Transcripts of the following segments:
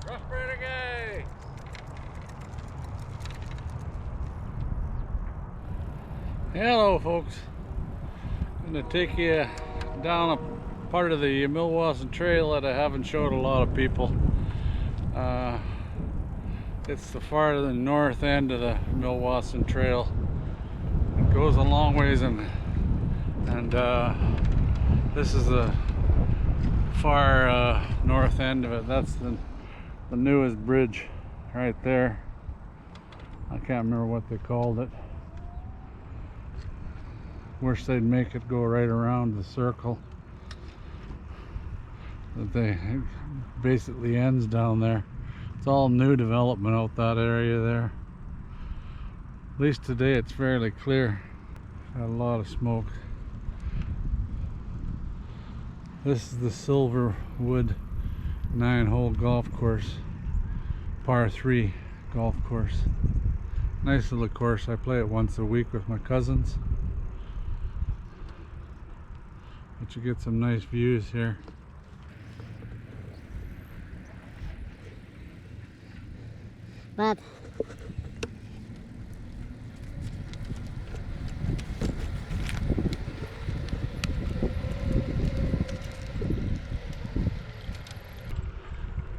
Rough renegade! Hello folks, I'm going to take you down a part of the Meewasin trail that I haven't showed a lot of people. It's the far the north end of the Meewasin trail. It goes a long ways, and this is the far north end of it. That's the newest bridge right there. I can't remember what they called it. Wish they'd make it go right around the circle that they basically ends down there. It's all new development out that area there. At least today it's fairly clear. Got a lot of smoke. This is the Silverwood 9-hole golf course, par 3 golf course. Nice little course. I play it once a week with my cousins. But you get some nice views here. Bob.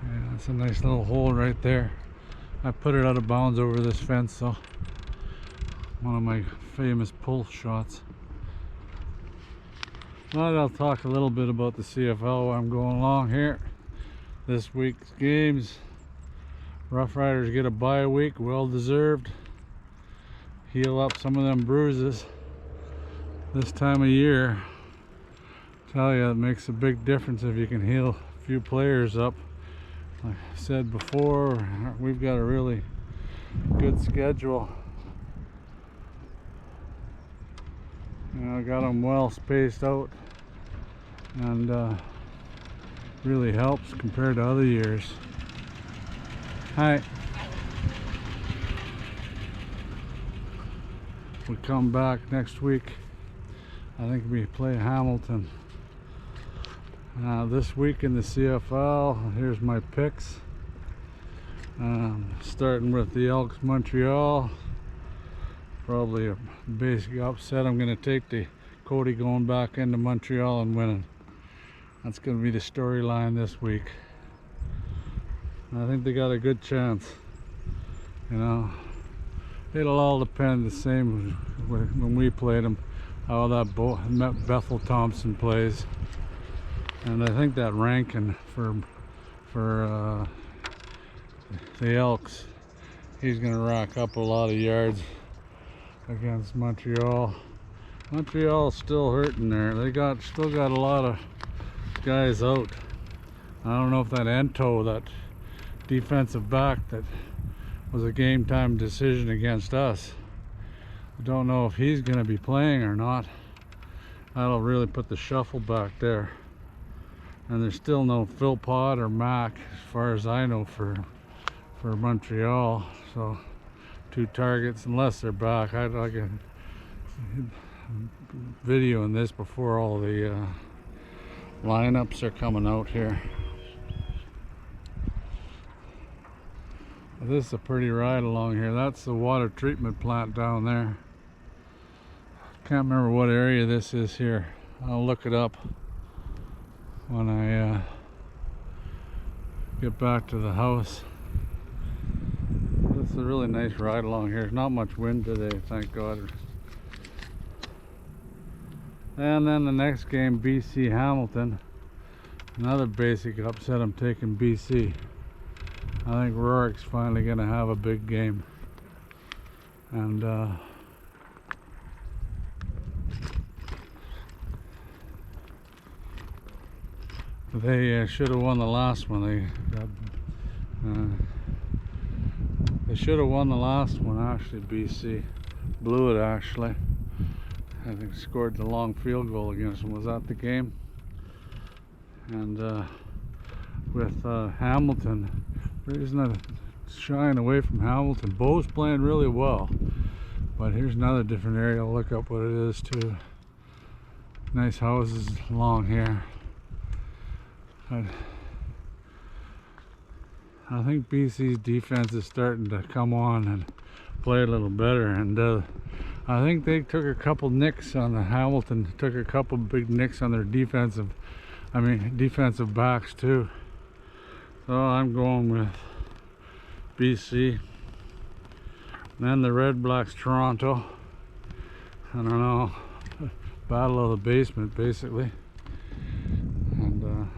Yeah, it's a nice little hole right there. I put it out of bounds over this fence, so one of my famous pull shots. Now I'll talk a little bit about the CFL while I'm going along here. This week's games. Rough Riders get a bye week, well deserved. Heal up some of them bruises this time of year. Tell you, it makes a big difference if you can heal a few players up. Like I said before, we've got a really good schedule. You know, got them well spaced out, and really helps compared to other years. Hi. We come back next week. I think we play Hamilton. This week in the CFL, here's my picks. Starting with the Elks Montreal. Probably a basic upset. I'm going to take the Cody going back into Montreal and winning. That's going to be the storyline this week. I think they got a good chance. You know, it'll all depend the same when we played them, how that Bethel Thompson plays. And I think that Rankin for the Elks, he's going to rack up a lot of yards against Montreal. Montreal's still hurting there. They still got a lot of guys out. I don't know if that Ento, that defensive back that was a game time decision against us, I don't know if he's going to be playing or not. That'll really put the shuffle back there. And there's still no Philpott or Mac, as far as I know, for Montreal. So 2 targets, unless they're back. I'd like a video in this before all the lineups are coming out here. This is a pretty ride along here. That's the water treatment plant down there. Can't remember what area this is here. I'll look it up when I get back to the house. It's a really nice ride along here. There's not much wind today, thank God. And then the next game, BC Hamilton. Another basic upset. I'm taking BC. I think Rorick's finally going to have a big game. And they should have won the last one. They should have won the last one, actually. BC blew it, actually. I think scored the long field goal against them. Was that the game? And with Hamilton, there's not shying away from Hamilton. Bo's playing really well, but here's another different area. I'll look up what it is too. Nice houses along here. I think BC's defense is starting to come on and play a little better, and I think they took a couple nicks on the Hamilton, took a couple big nicks on their defensive backs too. So I'm going with BC. Then the Red Blacks Toronto. I don't know, battle of the basement basically, and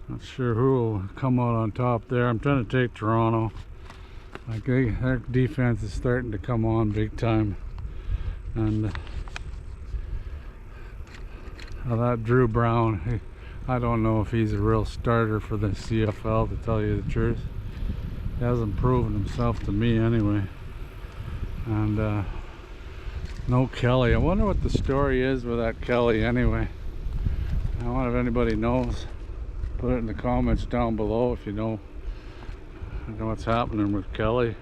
not sure who will come out on top there. I'm trying to take Toronto. Like their defense is starting to come on big time, and that Drew Brown, I don't know if he's a real starter for the CFL, to tell you the truth. He hasn't proven himself to me anyway. And no Kelly. I wonder what the story is with that Kelly anyway. I wonder if anybody knows. Put it in the comments down below if you know what's happening with Kelly.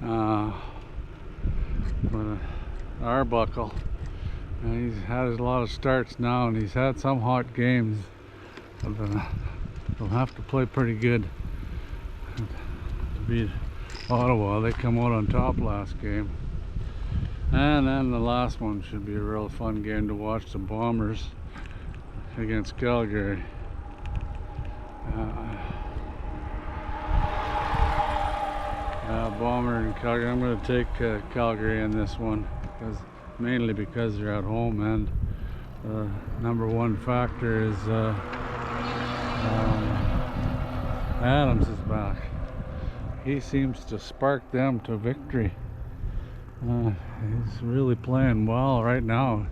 But Arbuckle, and he's had a lot of starts now, and he's had some hot games. But he'll have to play pretty good to beat Ottawa. They come out on top last game. And then the last one should be a real fun game to watch, the Bombers against Calgary. Bomber and Calgary. I'm going to take Calgary in this one, mainly because they're at home, and number one factor is Adams is back. He seems to spark them to victory. He's really playing well right now.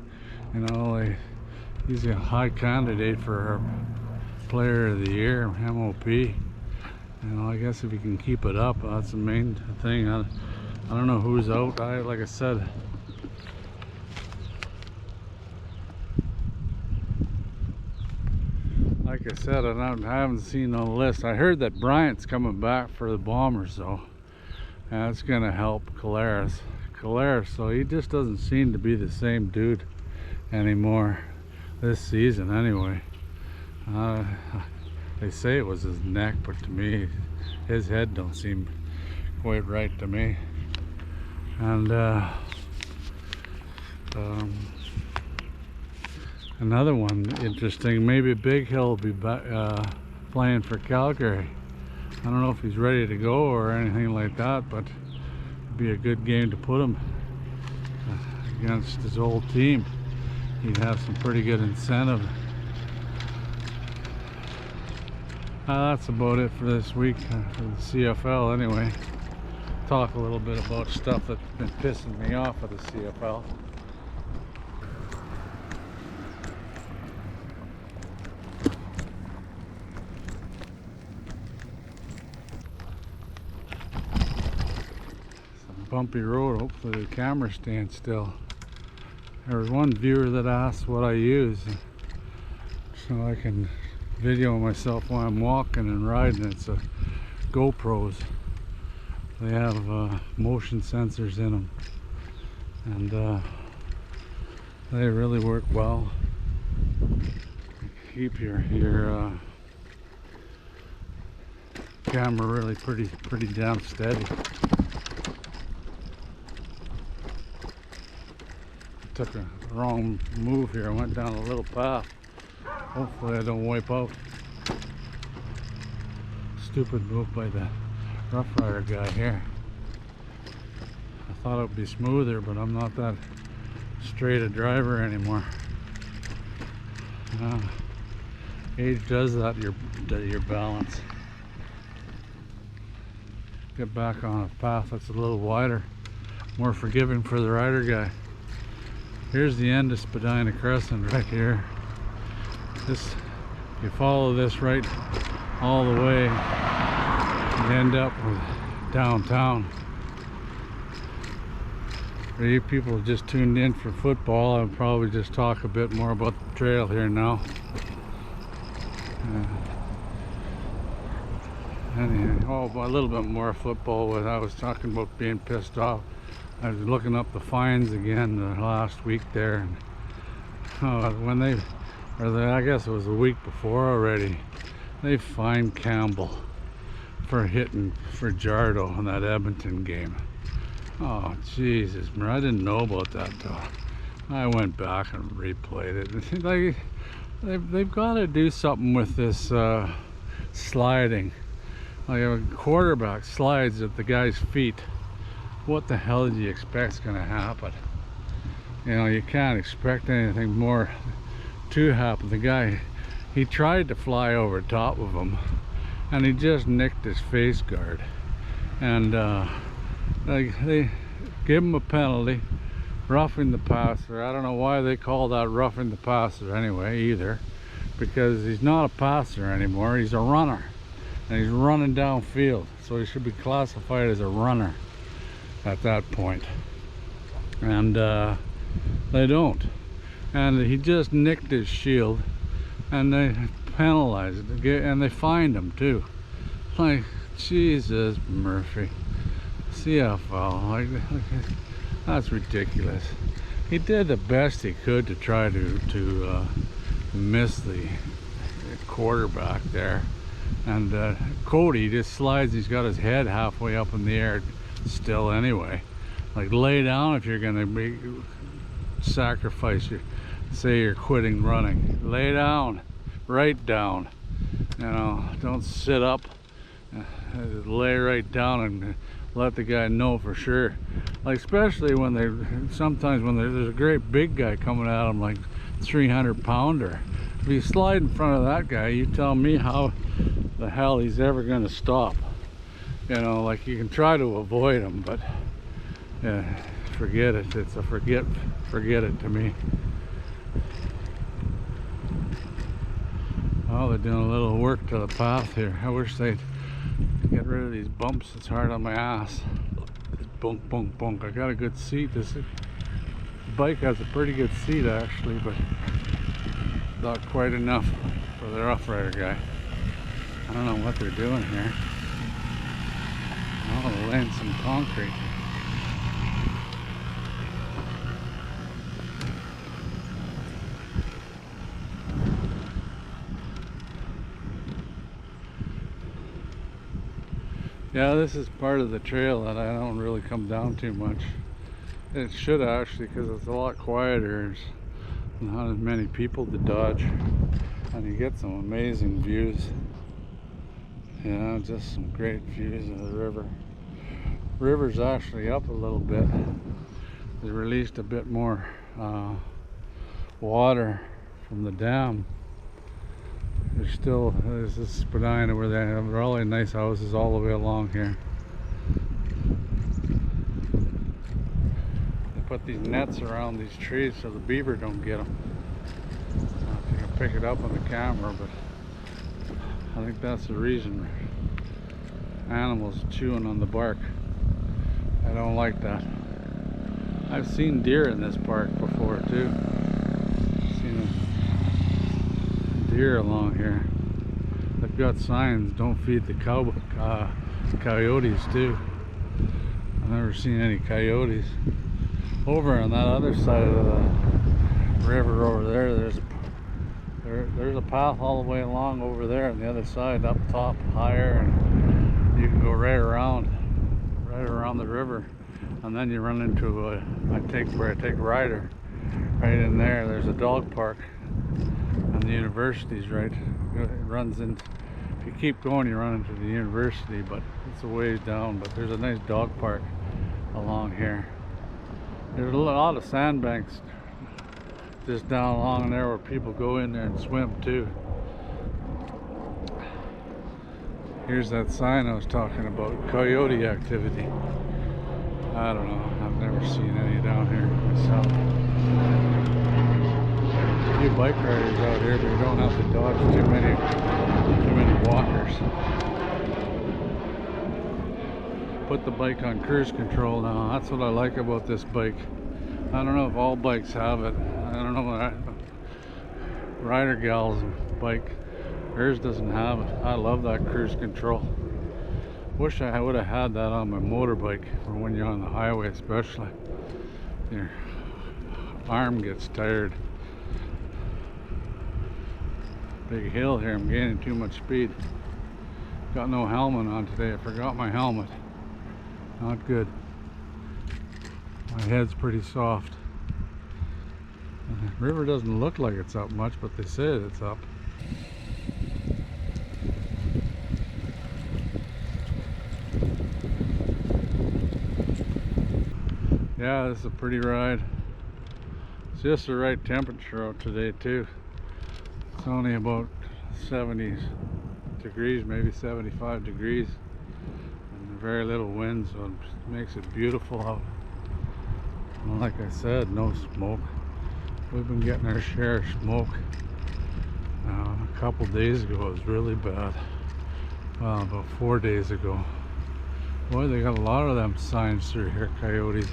You know, he's a high candidate for Player of the Year, MOP. You know, I guess if he can keep it up, that's the main thing. I don't know who's out. Like I said, I haven't seen no list. I heard that Bryant's coming back for the Bombers, though. And that's going to help Collaros. So he just doesn't seem to be the same dude anymore this season anyway. They say it was his neck, but to me his head don't seem quite right to me. And another one interesting, maybe Big Hill will be playing for Calgary. I don't know if he's ready to go or anything like that, but it'd be a good game to put him against his old team. He'd have some pretty good incentive. That's about it for this week for the CFL anyway. Talk a little bit about stuff that's been pissing me off of the CFL. Some bumpy road, hopefully the camera stands still. There was one viewer that asked what I use so I can video myself while I'm walking and riding. It's a GoPros. They have motion sensors in them, and they really work well. Keep your camera really pretty damn steady. Took a wrong move here. I went down a little path. Hopefully I don't wipe out. Stupid move by the Rough Rider guy here. I thought it would be smoother, but I'm not that straight a driver anymore. Age does that to your balance. Get back on a path that's a little wider, more forgiving for the rider guy. Here's the end of Spadina Crescent right here. You follow this right all the way and end up with downtown. For you people who just tuned in for football, I'll probably just talk a bit more about the trail here now. Anyway, a little bit more football. When I was talking about being pissed off, I was looking up the fines again last week there, and I guess it was a week before already. they fined Campbell for hitting for Jardo in that Edmonton game. Oh Jesus, man, I didn't know about that though. I went back and replayed it. Like, they've got to do something with this sliding. Like, a quarterback slides at the guy's feet. What the hell do you expect's going to happen? You know, you can't expect anything more to happen. The guy, he tried to fly over top of him, and he just nicked his face guard. And like, they give him a penalty, roughing the passer. I don't know why they call that roughing the passer anyway either, because he's not a passer anymore, he's a runner, and he's running downfield, so he should be classified as a runner at that point. And they don't, and he just nicked his shield, and they penalized it, and they fined him too. Like, Jesus, Murphy, CFL, like that's ridiculous. He did the best he could to try to miss the quarterback there, and Cody just slides. He's got his head halfway up in the air still anyway. Like, lay down if you're gonna be sacrifice your, say you're quitting running. Lay down, right down. You know, don't sit up. Lay right down and let the guy know for sure. Like, especially when they, sometimes when there's a great big guy coming at him, like 300 pounder. If you slide in front of that guy, you tell me how the hell he's ever going to stop. You know, like, you can try to avoid him, but yeah, forget it. It's a forget it to me. Oh, they're doing a little work to the path here. I wish they'd get rid of these bumps. It's hard on my ass. This bunk, bunk, bunk. I got a good seat. This bike has a pretty good seat actually, but not quite enough for the Rough Rider guy. I don't know what they're doing here. Oh, they're laying some concrete. Yeah, this is part of the trail that I don't really come down too much. It should actually, because it's a lot quieter. There's not as many people to dodge, and you get some amazing views. Yeah, just some great views of the river. River's actually up a little bit. They released a bit more water from the dam. There's this Spadina where they have really nice houses all the way along here. They put these nets around these trees so the beaver don't get them. I don't know if you can pick it up on the camera, but I think that's the reason. Animals chewing on the bark. I don't like that. I've seen deer in this park before too. Seen deer along here. They've got signs, don't feed the coyotes too. I've never seen any coyotes. Over on that other side of the river over there, there's a path all the way along over there on the other side, up top, higher, and you can go right around the river, and then you run into where I take Ryder. Right in there, there's a dog park. And the university's right, it runs in. If you keep going, you run into the university, but it's a ways down. But there's a nice dog park along here. There's a lot of sandbanks just down along there where people go in there and swim too. Here's that sign I was talking about, coyote activity. I don't know, I've never seen any down here myself. A few bike riders out here, but you don't have to dodge too many walkers. Put the bike on cruise control now. That's what I like about this bike. I don't know if all bikes have it. I don't know what Rider gal's bike, hers doesn't have it. I love that cruise control. Wish I would have had that on my motorbike for when you're on the highway, especially. Your arm gets tired. big hill here. I'm gaining too much speed. Got no helmet on today. I forgot my helmet. Not good. My head's pretty soft. The river doesn't look like it's up much, but they say it's up. Yeah, this is a pretty ride. It's just the right temperature out today too. It's only about 70 degrees, maybe 75 degrees, and very little wind, so it makes it beautiful out. And like I said, no smoke. We've been getting our share of smoke. A couple days ago it was really bad. Well, about 4 days ago. Boy, they got a lot of them signs through here, coyotes.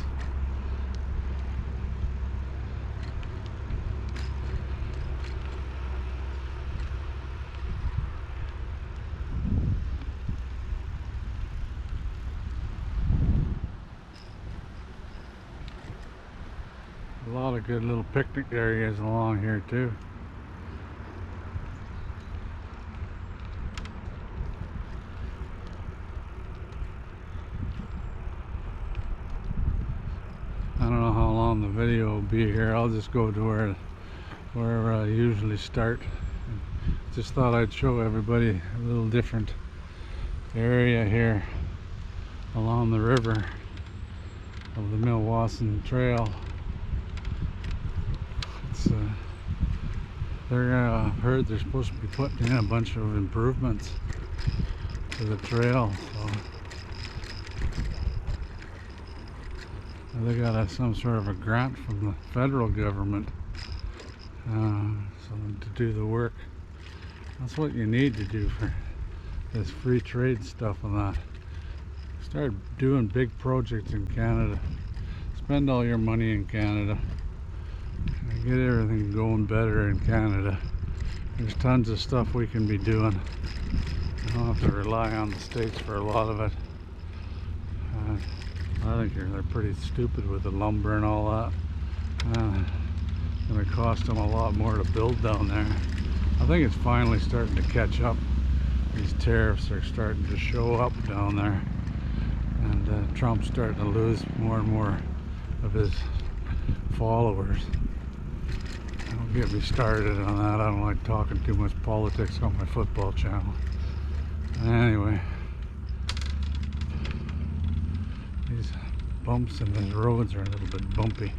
A lot of good little picnic areas along here too. I don't know how long the video will be here. I'll just go to where I usually start. Just thought I'd show everybody a little different area here along the river of the Meewasin Trail. I've heard they're supposed to be putting in a bunch of improvements to the trail, so they got some sort of a grant from the federal government so to do the work. That's what you need to do for this free trade stuff and that. Start doing big projects in Canada. Spend all your money in Canada. Get everything going better in Canada. There's tons of stuff we can be doing. I don't have to rely on the States for a lot of it. I think they're pretty stupid with the lumber and all that. It's going to cost them a lot more to build down there. I think it's finally starting to catch up. These tariffs are starting to show up down there. And Trump's starting to lose more and more of his followers. Don't get me started on that. I don't like talking too much politics on my football channel. Anyway, these bumps in the roads are a little bit bumpy.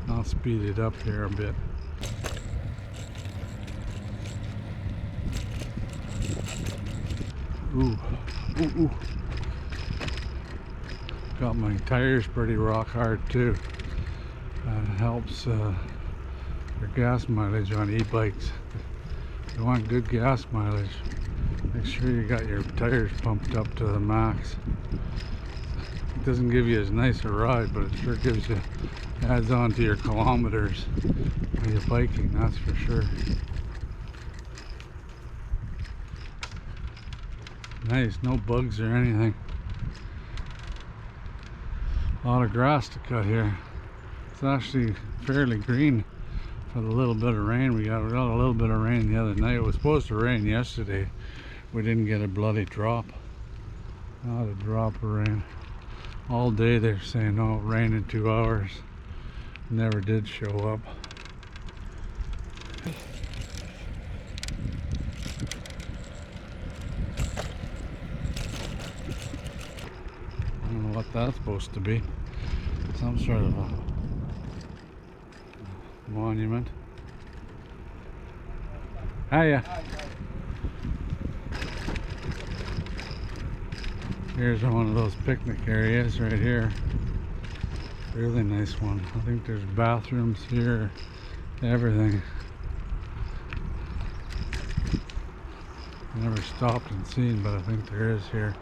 I'll speed it up here a bit. Ooh, ooh, ooh. Got my tires pretty rock hard too. Helps your gas mileage on e-bikes. If you want good gas mileage, make sure you got your tires pumped up to the max. It doesn't give you as nice a ride, but it sure gives you, adds on to your kilometers when you're biking, that's for sure. Nice, no bugs or anything. A lot of grass to cut here. It's actually fairly green for the little bit of rain we got. We got a little bit of rain the other night. It was supposed to rain yesterday. We didn't get a bloody drop. Not a drop of rain. All day they're saying, oh, rain in 2 hours. Never did show up. I don't know what that's supposed to be. Some sort of a monument. Hiya. Here's one of those picnic areas right here. Really nice one. I think there's bathrooms here, everything. Never stopped and seen, but I think there is here.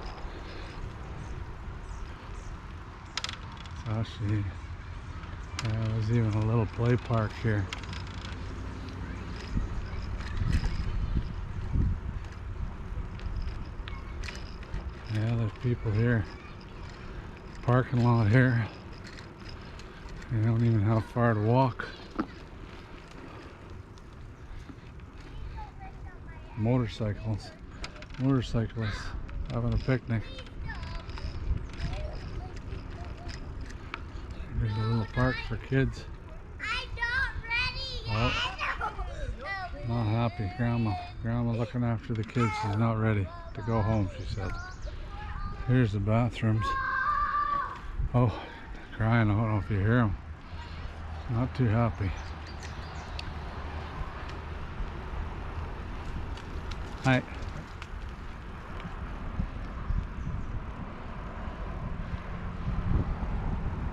Actually, there's even a little play park here. Yeah, there's people here. parking lot here. You don't even have far to walk. Motorcyclists having a picnic. There's a little park for kids. Oh, not happy. Grandma looking after the kids. She's not ready to go home, she said. Here's the bathrooms. Oh, crying. I don't know if you hear him. Not too happy. Hi.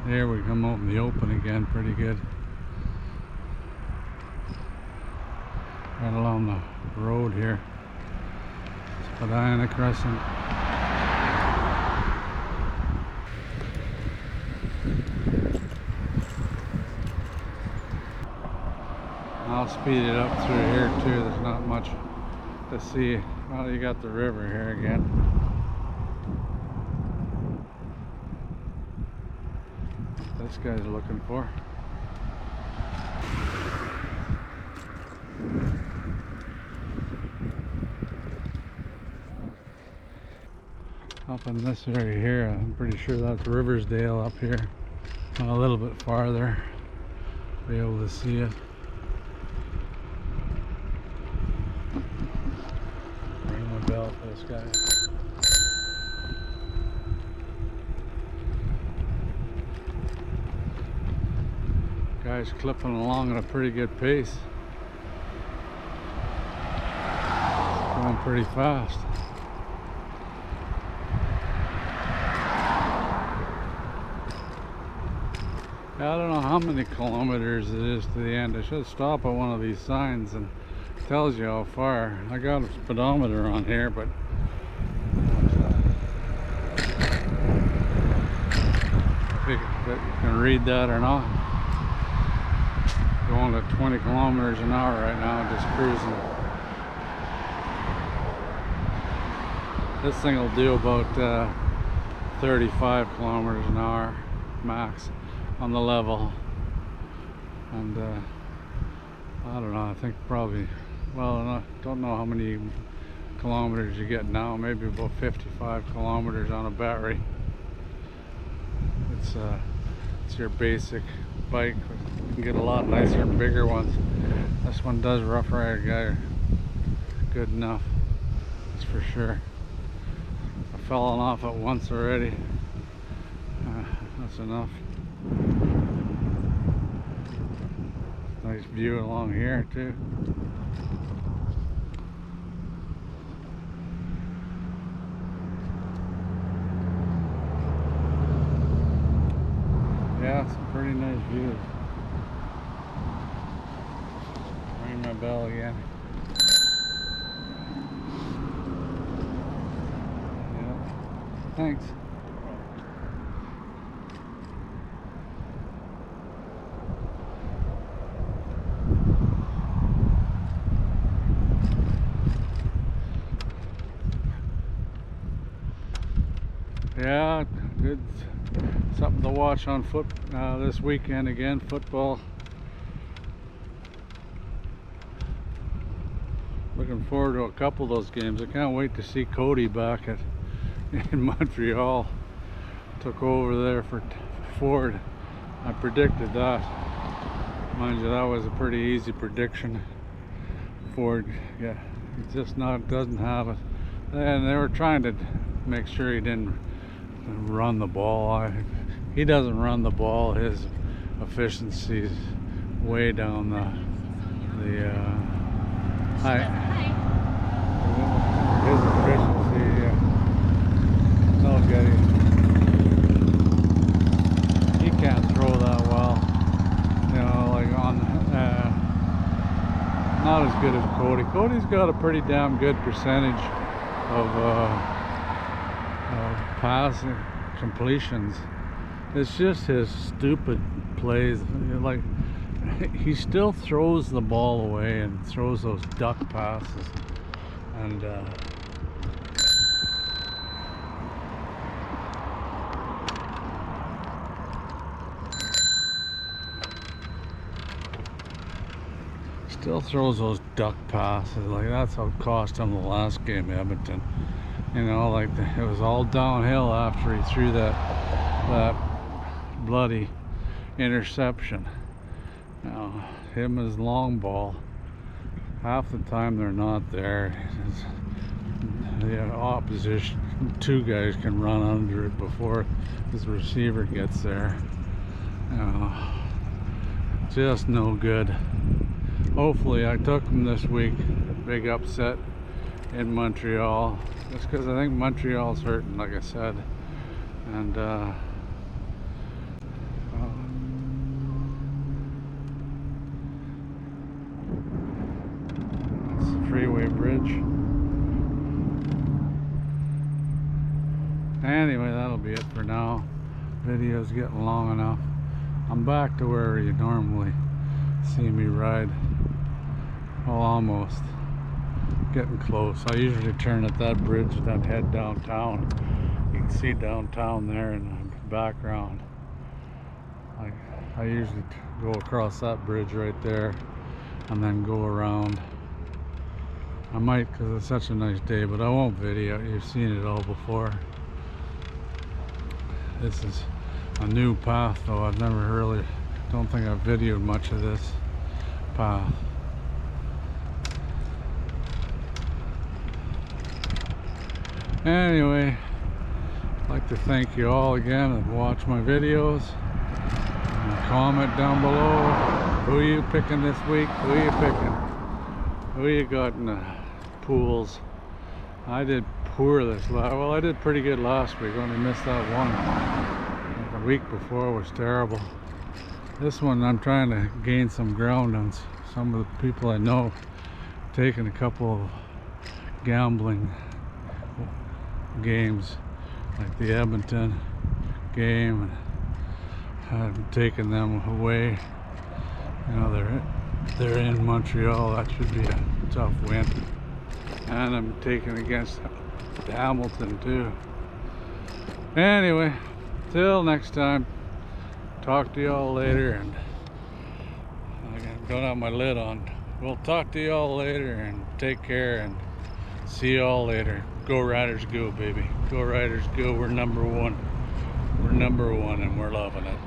There we come out in the open again, pretty good. Right along the road here. Spadina Crescent. I'll speed it up through here too. There's not much to see. Well, you got the river here again. This guy's looking for. Up in this area here, I'm pretty sure that's Riversdale up here. A little bit farther, be able to see it. Ring the bell for this guy. Guy's clipping along at a pretty good pace. Going pretty fast. I don't know how many kilometers it is to the end. I should stop at one of these signs and it tells you how far. I got a speedometer on here, but if you can read that or not. Going at 20 kilometers an hour right now, just cruising. This thing will do about 35 kilometers an hour max on the level, and I don't know, I think probably, well, I don't know how many kilometers you get now, maybe about 55 kilometers on a battery. It's your basic bike. You can get a lot nicer and bigger ones. This one does rough ride guy good enough, that's for sure. I've fallen off it once already. That's enough. Nice view along here too. Yeah, some pretty nice views. Ring my bell again. Yeah. Thanks. Yeah, good. Something to watch on foot this weekend again. Football. Looking forward to a couple of those games. I can't wait to see Cody back in Montreal. Took over there for Ford. I predicted that. Mind you, that was a pretty easy prediction. Ford, yeah, it just doesn't have it. And they were trying to make sure he didn't run the ball. He doesn't run the ball. His efficiency is way down the his efficiency, no good. He can't throw that well, you know, like on not as good as Cody. Cody's got a pretty damn good percentage of pass completions. It's just his stupid plays. Like, he still throws the ball away and throws those duck passes, and Still throws those duck passes. Like, that's how it cost him the last game, Edmonton. You know, like it was all downhill after he threw that bloody interception. Now, him and his long ball, half the time they're not there. The opposition, two guys can run under it before his receiver gets there. You know, just no good. Hopefully, I took him this week. Big upset in Montreal. Just because I think Montreal's hurting, like I said. And that's the freeway bridge. Anyway, that'll be it for now. Video's getting long enough. I'm back to where you normally see me ride. Well, almost. Getting close. I usually turn at that bridge and then head downtown. You can see downtown there in the background. I usually go across that bridge right there and then go around. I might, because it's such a nice day, but I won't video. You've seen it all before. This is a new path, though. I've never really, don't think I've videoed much of this path. Anyway, I'd like to thank you all again and watch my videos. And comment down below. Who are you picking this week? Who are you picking? Who you got in the pools? I did poor this last. Well, I did pretty good last week. Only missed that one. The week before was terrible. This one I'm trying to gain some ground on some of the people I know. Taking a couple of gambling games, like the Edmonton game, and I've taken them away. You know, they're in Montreal. That should be a tough win. And I'm taking against Hamilton too. Anyway, till next time. Talk to y'all later, and I don't have my lid on. We'll talk to y'all later, and take care, and see y'all later. Go Riders go, baby. Go Riders go. We're number one. We're number one, and we're loving it.